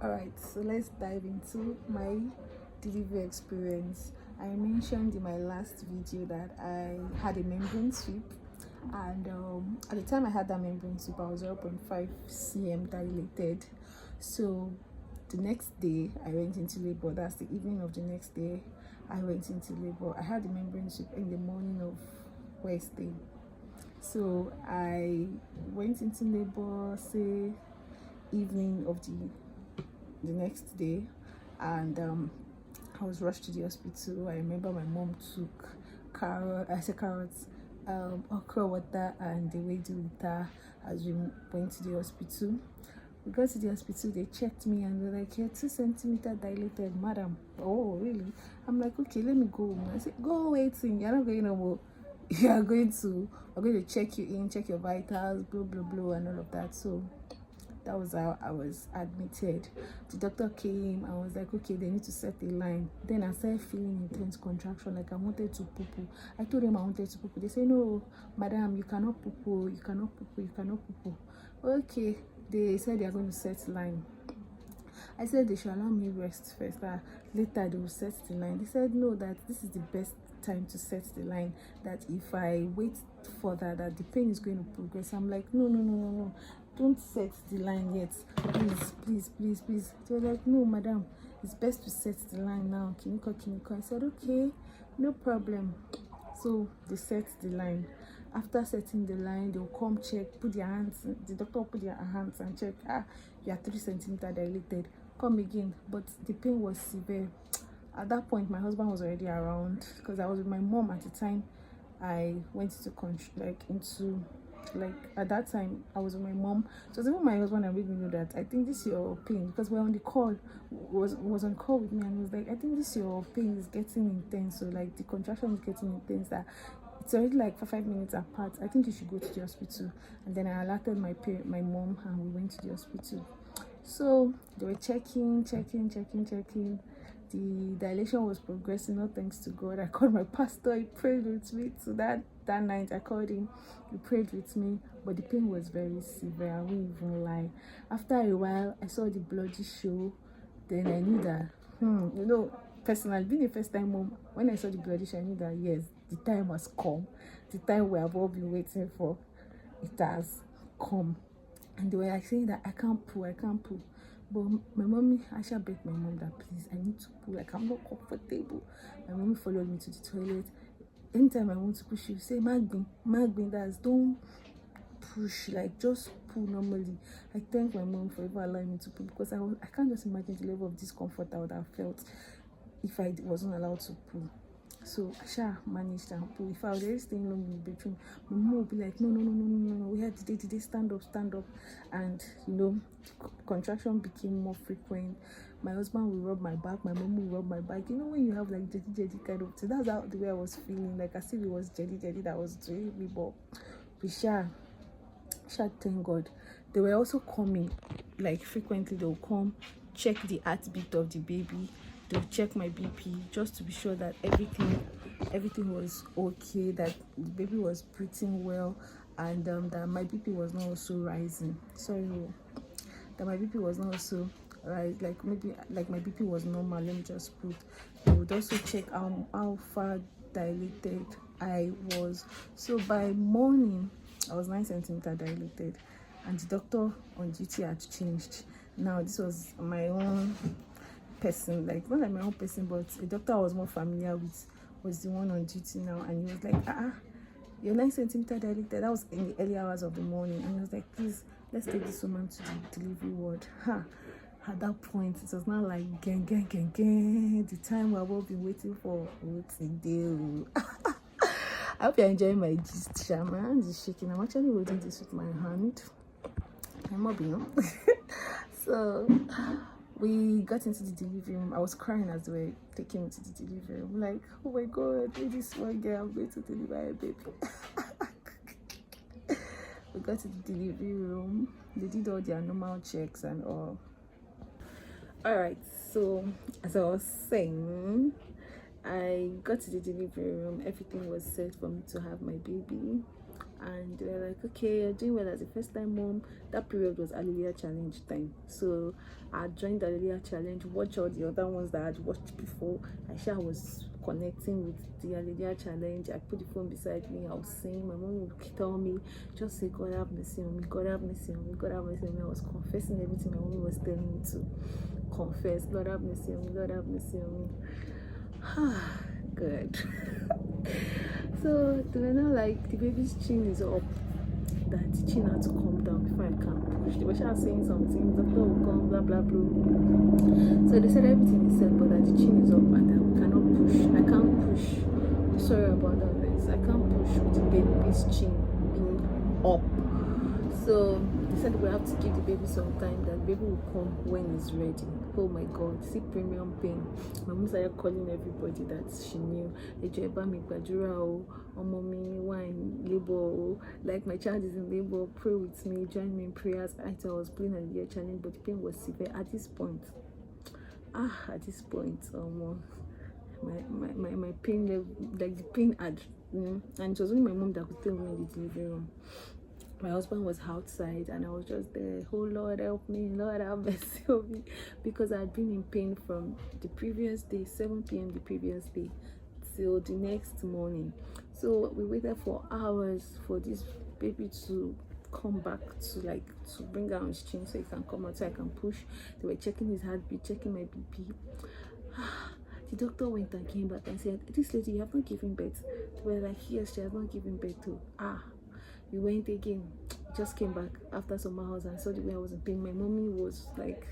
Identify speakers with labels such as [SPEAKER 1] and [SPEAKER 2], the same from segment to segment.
[SPEAKER 1] Alright, so let's dive into my delivery experience. I mentioned in my last video that I had a membrane sweep, and at the time I had that membrane sweep, I was 0.5 cm dilated. So the next day I went into labor. That's the evening of the next day I went into labor. I had the membrane sweep in the morning of Wednesday. So I went into labor, say evening of the next day, and I was rushed to the hospital. I remember my mom took carrots, okra water, and the way with her as we went to the hospital. We got to the hospital, they checked me and they're like, "You're 2 centimeters dilated, madam." Oh, really? I'm like, "Okay, let me go." I said, "Go waiting, you're not going no more." We're going to check you in, check your vitals, blah blah blah, and all of that. So that was how I was admitted. The doctor came and was like, "Okay, they need to set a line." Then I started feeling intense contraction, like I wanted to poo poo. I told them I wanted to poo poo. They say, "No, madam, you cannot poo poo, you cannot poo poo, you cannot poo poo." Okay, they said they are going to set line. I said they should allow me rest first. Later they will set the line. They said no, that this is the best time to set the line. That if I wait further, that the pain is going to progress. I'm like, no, no, no, no, no. Don't set the line yet. Please, please, please, please. They were like, "No, madam, it's best to set the line now. Kiniko, kiniko." I said, "Okay, no problem." So they set the line. After setting the line, they'll come check, put their hands, the doctor will put their hands and check, you are 3 centimeters dilated, come again. But the pain was severe. At that point my husband was already around, because I was with my mom at the time I went into at that time I was with my mom. So even my husband and made me know that, "I think this your pain," because we're on the call, was on call with me, and was like, "I think this your pain is getting intense, so like the contraction is getting intense, that it's already like for 5 minutes apart. I think you should go to the hospital." And then I alerted my mom, and we went to the hospital. So they were checking. The dilation was progressing, not thanks to God. I called my pastor, he prayed with me. So that night I called him, he prayed with me, but the pain was very severe, I won't even lie. After a while I saw the bloody show. Then I knew that, personally, being a first time mom, when I saw the bloody show, I knew that yes, the time has come. The time we have all been waiting for, it has come. And they were like saying that I can't pull. But my mommy, Asha begged my mom that, "Please, I need to pull, like I'm not comfortable." My mommy followed me to the toilet. Anytime I want to push, she would say, Magbin, that's don't push, like just pull normally. I thank my mom for ever allowing me to pull, because I can't just imagine the level of discomfort I would have felt if I wasn't allowed to pull. So I managed and pull. If I was already staying long in the bedroom, my mom would be like, "No, no, no, no, no, no, we had today, stand up." And contraction became more frequent. My husband will rub my back, my mom will rub my back. When you have like jelly kind of thing, that's how the way I was feeling, like as if it was jelly that was doing me. But we thank God. They were also coming, like frequently they'll come check the heartbeat of the baby. They'll check my BP just to be sure that everything was okay, that the baby was breathing well, and that my BP was not also rising. That my BP was not also right, like maybe like my BP was normal. Let me just put. They would also check how far dilated I was. So by morning I was 9 centimeters dilated, and the doctor on duty had changed. Now this was my own person, like not like my own person, but a doctor I was more familiar with was the one on duty now, and he was like, "You're 9 centimeters dilated." That was in the early hours of the morning, and he was like, "Please, let's take this woman to the delivery ward." At that point it was not like gang, the time we've all been waiting for. What's the deal? I hope you're enjoying my gist. My hand is shaking. I'm actually holding this with my hand. I'm up, So we got into the delivery room. I was crying as they were taking me to the delivery room. Like, "Oh my God, this one girl, I'm going to deliver a baby." We got to the delivery room. They did all their normal checks and all. Alright, so as I was saying, I got to the delivery room. Everything was set for me to have my baby. and they were like, okay, you're doing well as a first time mom. That period was Hallelujah Challenge time, so I joined the Hallelujah Challenge, watch all the other ones that I had watched before. I was connecting with the Hallelujah Challenge. I put the phone beside me, I was singing. My mom would tell me, just say, God have mercy on me, God have mercy on me, God have mercy on me. I was confessing everything my mom was telling me to confess. God have mercy on me, God have mercy on me. Good. So they were now like, the baby's chin is up, that the chin had to come down before I can push. They were just saying something, doctor will come, blah blah blah. So they said everything is set, but that the chin is up and that we cannot push. I can't push. Sorry about that, guys. I can't push with the baby's chin being up. So they said we have to give the baby some time, that the baby will come when he's ready. Oh my God, see premium pain. My mom started calling everybody that she knew. Mommy, wine, labor, like my child is in labor, pray with me, join me in prayers. I was playing a year challenge, but the pain was severe at this point. My pain level, like the pain had, and it was only my mom that could tell me in the delivery room. My husband was outside and I was just there. Oh Lord, help me, Lord have mercy on me, because I had been in pain from the previous day, 7 p.m. the previous day, till the next morning. So we waited for hours for this baby to come back, to bring out his chin so he can come out so I can push. They were checking his heartbeat, checking my BP. The doctor went and came back and said, this lady, you have not given birth. They were like, yes, she has not given birth to. We went again, just came back after some hours and saw the way I was in pain. My mommy was like,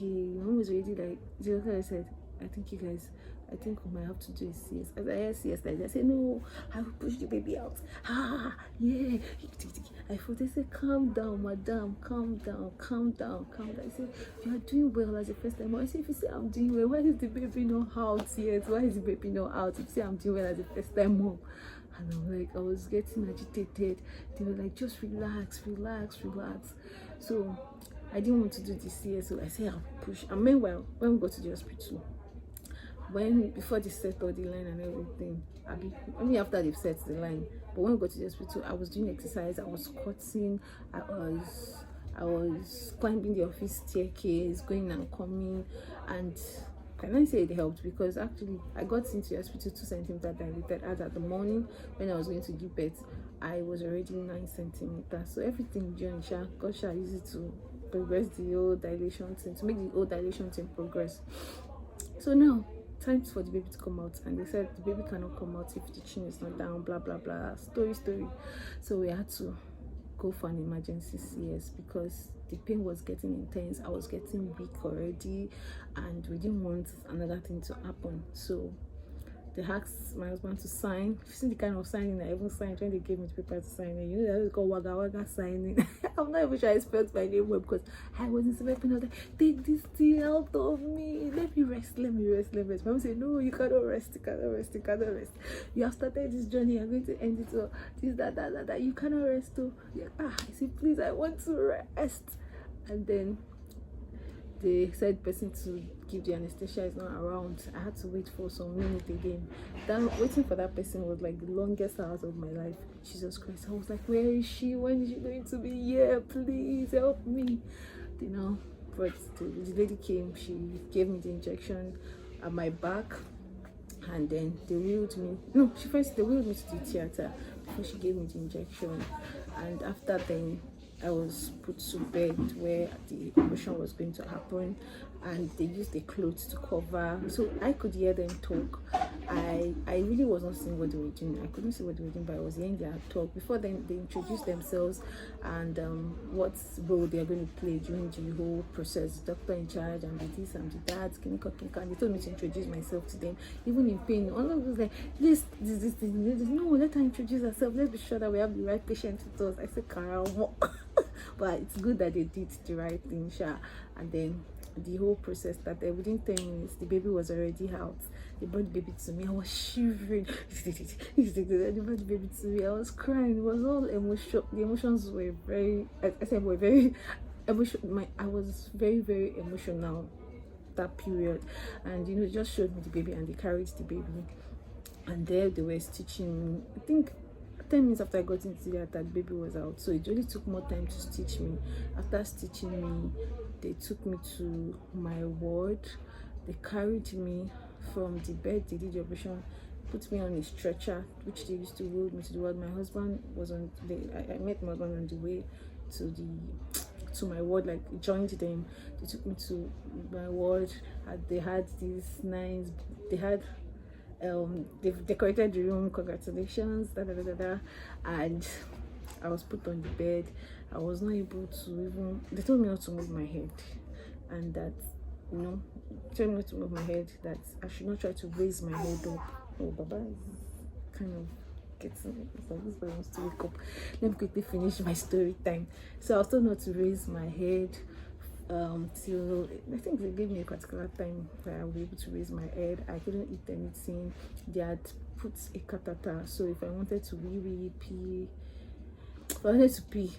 [SPEAKER 1] my mom was already like, the doctor said, I think we might have to do a CS. I said, yes, I said, no, I will push the baby out. Yeah. I thought, they said, calm down, madam, calm down. I said, you are doing well as a first time. I said, if you say I'm doing well, why is the baby not out yet? Why is the baby not out? If you say I'm doing well as a first time mom. And I'm like, I was getting agitated. They were like, just relax. So I didn't want to do the CS, so I said I'll push. And meanwhile, when we got to the hospital, before they set all the line and everything, only after they've set the line, but when we got to the hospital, I was doing exercise, I was squatting, I was climbing the office staircase, going and coming, and can I say it helped? Because actually I got into the hospital 2 centimeters dilated, as at the morning when I was going to give birth, I was already 9 centimeters. So everything during God shall use it to progress the old dilation thing, to make the old dilation thing progress. So now, time for the baby to come out, and they said the baby cannot come out if the chin is not down, blah blah blah, story. So we had to go for an emergency CS because the pain was getting intense. I was getting weak already, and we didn't want another thing to happen. So they asked my husband to sign. You've seen the kind of signing I even signed when they gave me the paper to sign it. You know, that is called waga signing. I'm not even sure I spelled my name well because I wasn't sleeping. I was like, take this thing out of me. Let me rest. Mom said, no, you cannot rest. You have started this journey. You're going to end it. So this, that. You cannot rest too. I said, please, I want to rest. And then they said person to give the anesthesia is not around. I had to wait for some minutes again. Waiting for that person was like the longest hours of my life. Jesus Christ. I was like, where is she? When is she going to be here? Please help me. But the lady came, she gave me the injection at my back, and then they wheeled me. They wheeled me to the theater before she gave me the injection. And after then, I was put to bed where the operation was going to happen, and they used a cloth to cover, so I could hear them talk. I really was not seeing what they were doing. I couldn't see what they were doing, but I was hearing their talk. Before then, they introduced themselves and what role they are going to play during the whole process. Doctor in charge, and the this and the that. They told me to introduce myself to them, even in pain. All of us like, this. No, let her introduce herself. Let's be sure that we have the right patient with us. I said, Carol. But it's good that they did the right thing, and then the whole process started. Within 10 minutes, the baby was already out. They brought the baby to me. I was shivering. They brought the baby to me. I was crying. It was all emotion. The emotions were very, were very emotional. I was very, very emotional that period, and they just showed me the baby, and they carried the baby, and there they were stitching. I think 10 minutes after I got into the theater, the baby was out. So it really took more time to stitch me. After stitching me, they took me to my ward. They carried me from the bed. They did the operation, put me on a stretcher, which they used to roll me to the ward. My husband was on I met my husband on the way to my ward, like joined them. They took me to my ward. They had these nice, they've decorated the room, congratulations, and I was put on the bed. I was not able to even, they told me not to move my head, and that, you know, told me not to move my head, that I should not try to raise my head up. Oh, Baba is kind of getting, so this boy wants to wake up. Let me quickly finish my story time. So I was told not to raise my head till I think they gave me a particular time that I would be able to raise my head. I couldn't eat anything. They had put a catheter, so if I wanted to pee, if I wanted to pee,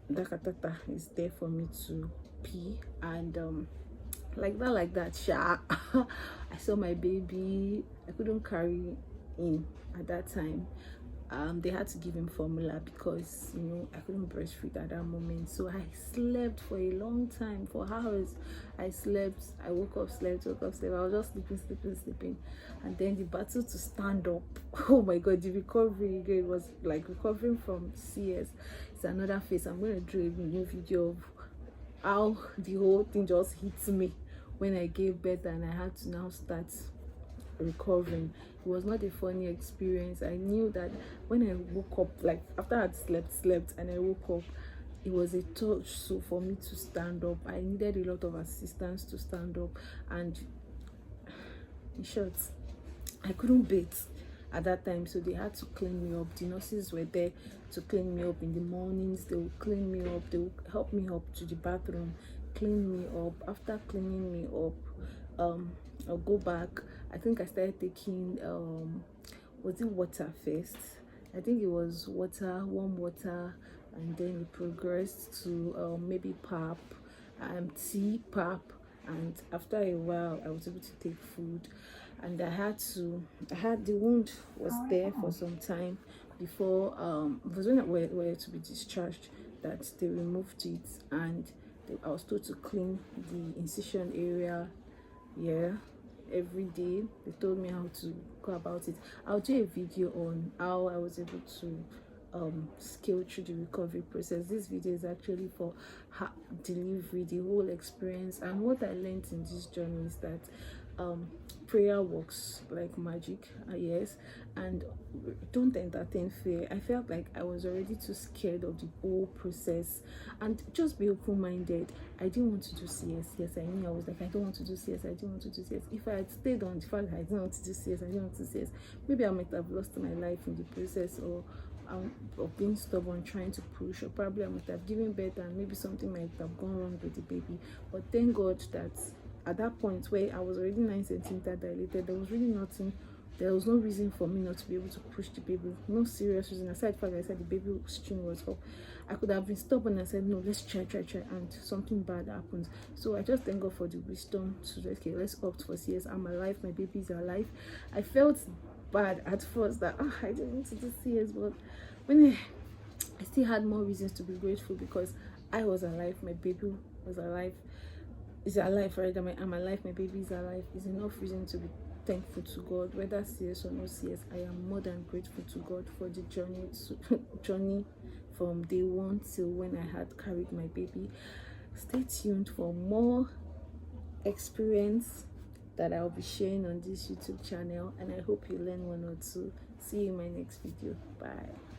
[SPEAKER 1] that catheter is there for me to pee. And like that sha. I saw my baby. I couldn't carry in at that time. They had to give him formula because, you know, I couldn't breastfeed at that moment. So I slept for a long time, for hours. I slept, I woke up, slept. I was just sleeping. And then the battle to stand up. Oh my God, the recovery again was like recovering from CS. It's another phase. I'm going to do a new video of how the whole thing just hit me when I gave birth, and I had to now start recovering. It was not a funny experience. I knew that when I woke up, like after I had slept and I woke up, it was a touch. So for me to stand up, I needed a lot of assistance to stand up. And in short, I couldn't bathe at that time, so they had to clean me up. The nurses were there to clean me up in the mornings. They would clean me up, they would help me up to the bathroom, clean me up. After cleaning me up, I'll go back. I think I started taking was it water first? I think it was water, warm water, and then it progressed to maybe pap, tea, pap, and after a while I was able to take food. And I had the wound was there for some time before it was when I were to be discharged that they removed it, and I was told to clean the incision area, yeah, every day. They told me how to go about it. I'll do a video on how I was able to scale through the recovery process. This video is actually for delivery, the whole experience. And what I learned in this journey is that prayer works like magic, yes, and don't entertain fear. I felt like I was already too scared of the whole process, and just be open-minded. I didn't want to do CS. Yes, I knew. I was like, I don't want to do CS. I didn't want to do CS. If I had stayed on the fact that I didn't want to do CS, I didn't want to do CS, maybe I might have lost my life in the process, or of being stubborn, trying to push, or probably I might have given birth and maybe something might have gone wrong with the baby. But thank God that at that point where I was already 9 centimeters dilated, there was really nothing, there was no reason for me not to be able to push the baby. No serious reason, aside from the fact I said the baby string was up. I could have been stubborn and said no, let's try, and something bad happens. So I just thank God for the wisdom to just, okay, let's opt for CS. I'm alive, my baby's alive. I felt bad at first that I didn't want to do CS, but when I still had more reasons to be grateful, because I was alive, my baby was alive, is alive, right? I'm alive, my baby is alive. Is enough reason to be thankful to God. Whether CS or no CS, I am more than grateful to God for the journey from day one till when I had carried my baby. Stay tuned for more experience that I'll be sharing on this YouTube channel, and I hope you learn one or two. See you in my next video. Bye.